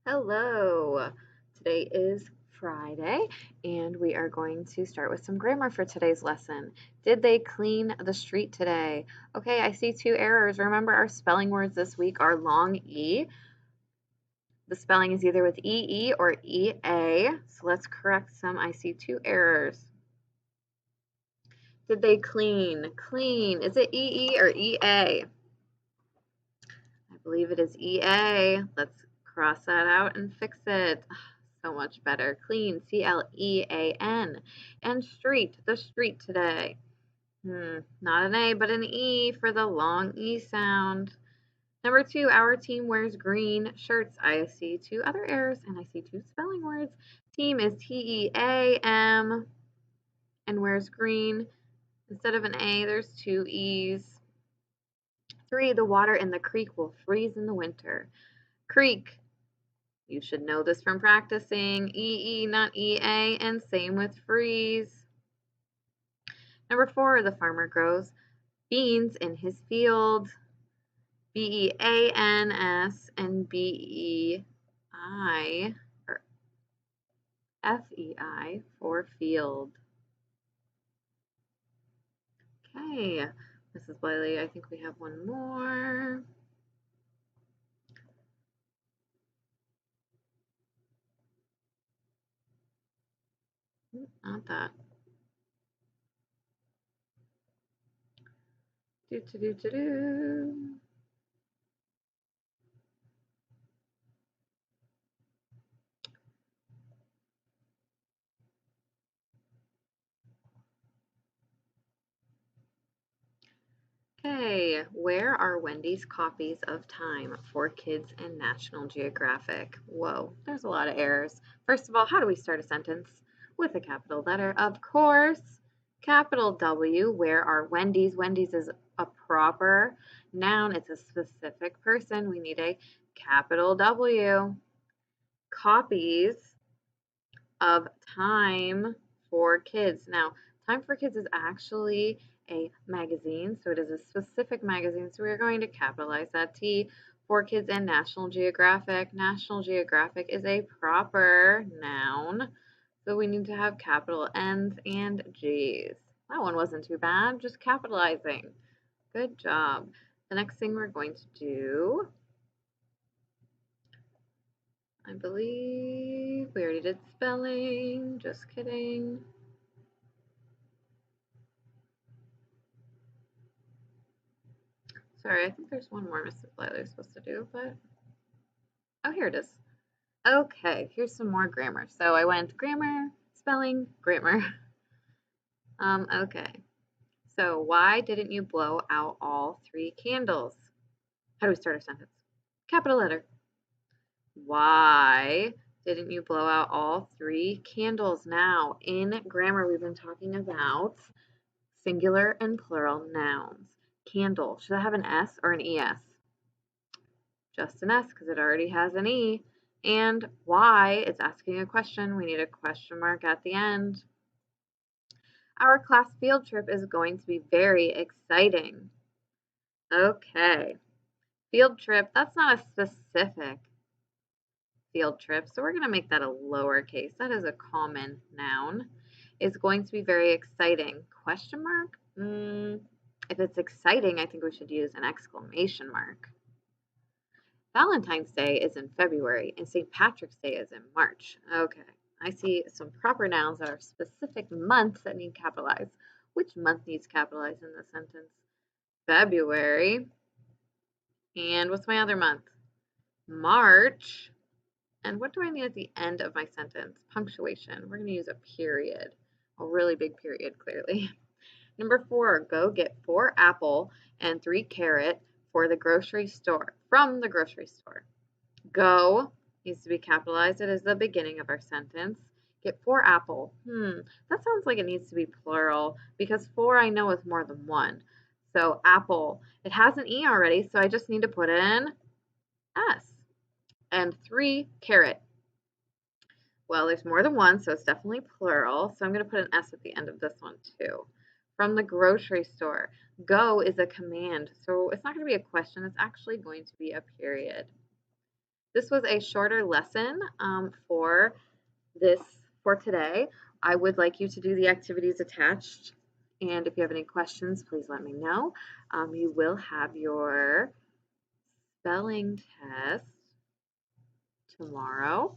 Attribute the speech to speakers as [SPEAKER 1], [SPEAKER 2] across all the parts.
[SPEAKER 1] Hello. Today is Friday, and we are going to start with some grammar for today's lesson. Did they clean the street today? Okay, I see two errors. Remember, our spelling words this week are long E. The spelling is either with EE or EA. So let's correct some. I see two errors. Did they clean? Clean. Is it EE or EA? I believe it is EA. Let's cross that out and fix it. So much better. Clean, CLEAN. And street, the street today. Not an A, but an E for the long E sound. Number two, our team wears green shirts. I see two other errors and I see two spelling words. Team is TEAM and wears green. Instead of an A, there's two E's. Three, the water in the creek will freeze in the winter. Creek, you should know this from practicing. EE, not EA, and same with freeze. Number four, the farmer grows beans in his field. BEANS and BEI or FEI for field. Okay, Mrs. Bliley, I think we have one more. Not that. Do. Okay, where are Wendy's copies of Time for Kids and National Geographic? Whoa, there's a lot of errors. First of all, how do we start a sentence? With a capital letter, of course. Capital W, where are Wendy's? Wendy's is a proper noun, it's a specific person. We need a capital W. Copies of Time for Kids. Now, Time for Kids is actually a magazine, so it is a specific magazine, so we're going to capitalize that T for Kids and National Geographic. National Geographic is a proper noun, so we need to have capital N's and G's. That one wasn't too bad, just capitalizing. Good job. The next thing we're going to do, I believe we already did spelling, just kidding. Sorry, I think there's one more Mrs. Blyther is supposed to do, but oh, here it is. Okay, here's some more grammar. So I went grammar, spelling, grammar. Okay. So why didn't you blow out all three candles? How do we start a sentence? Capital letter. Why didn't you blow out all three candles? Now, in grammar, we've been talking about singular and plural nouns. Candle, should I have an S or an ES? Just an S because it already has an E. And why, it's asking a question. We need a question mark at the end. Our class field trip is going to be very exciting. Okay. Field trip, that's not a specific field trip, so we're going to make that a lowercase. That is a common noun. Is going to be very exciting. Question mark? If it's exciting, I think we should use an exclamation mark. Valentine's Day is in February and St. Patrick's Day is in March. Okay, I see some proper nouns that are specific months that need capitalized. Which month needs capitalized in the sentence? February. And what's my other month? March. And what do I need at the end of my sentence? Punctuation. We're going to use a period, a really big period, clearly. Number four, go get 4 apple and 3 carrot for the grocery store, from the grocery store. Go needs to be capitalized. It is the beginning of our sentence. Get 4 apple. That sounds like it needs to be plural because 4 I know is more than 1. So apple, it has an E already, so I just need to put in S. And 3 carrot. Well, there's more than one, so it's definitely plural. So I'm going to put an S at the end of this one too. From the grocery store. Go is a command, so it's not going to be a question. It's actually going to be a period. This was a shorter lesson for this for today. I would like you to do the activities attached. And if you have any questions, please let me know. You will have your spelling test tomorrow.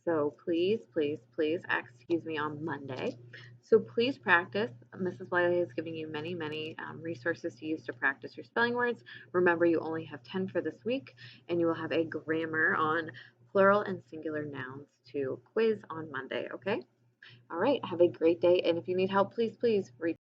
[SPEAKER 1] So please, please, please, excuse me, on Monday. So please practice. Mrs. Wiley is giving you many, many resources to use to practice your spelling words. Remember, you only have 10 for this week, and you will have a grammar on plural and singular nouns to quiz on Monday, okay? All right, have a great day. And if you need help, please, please reach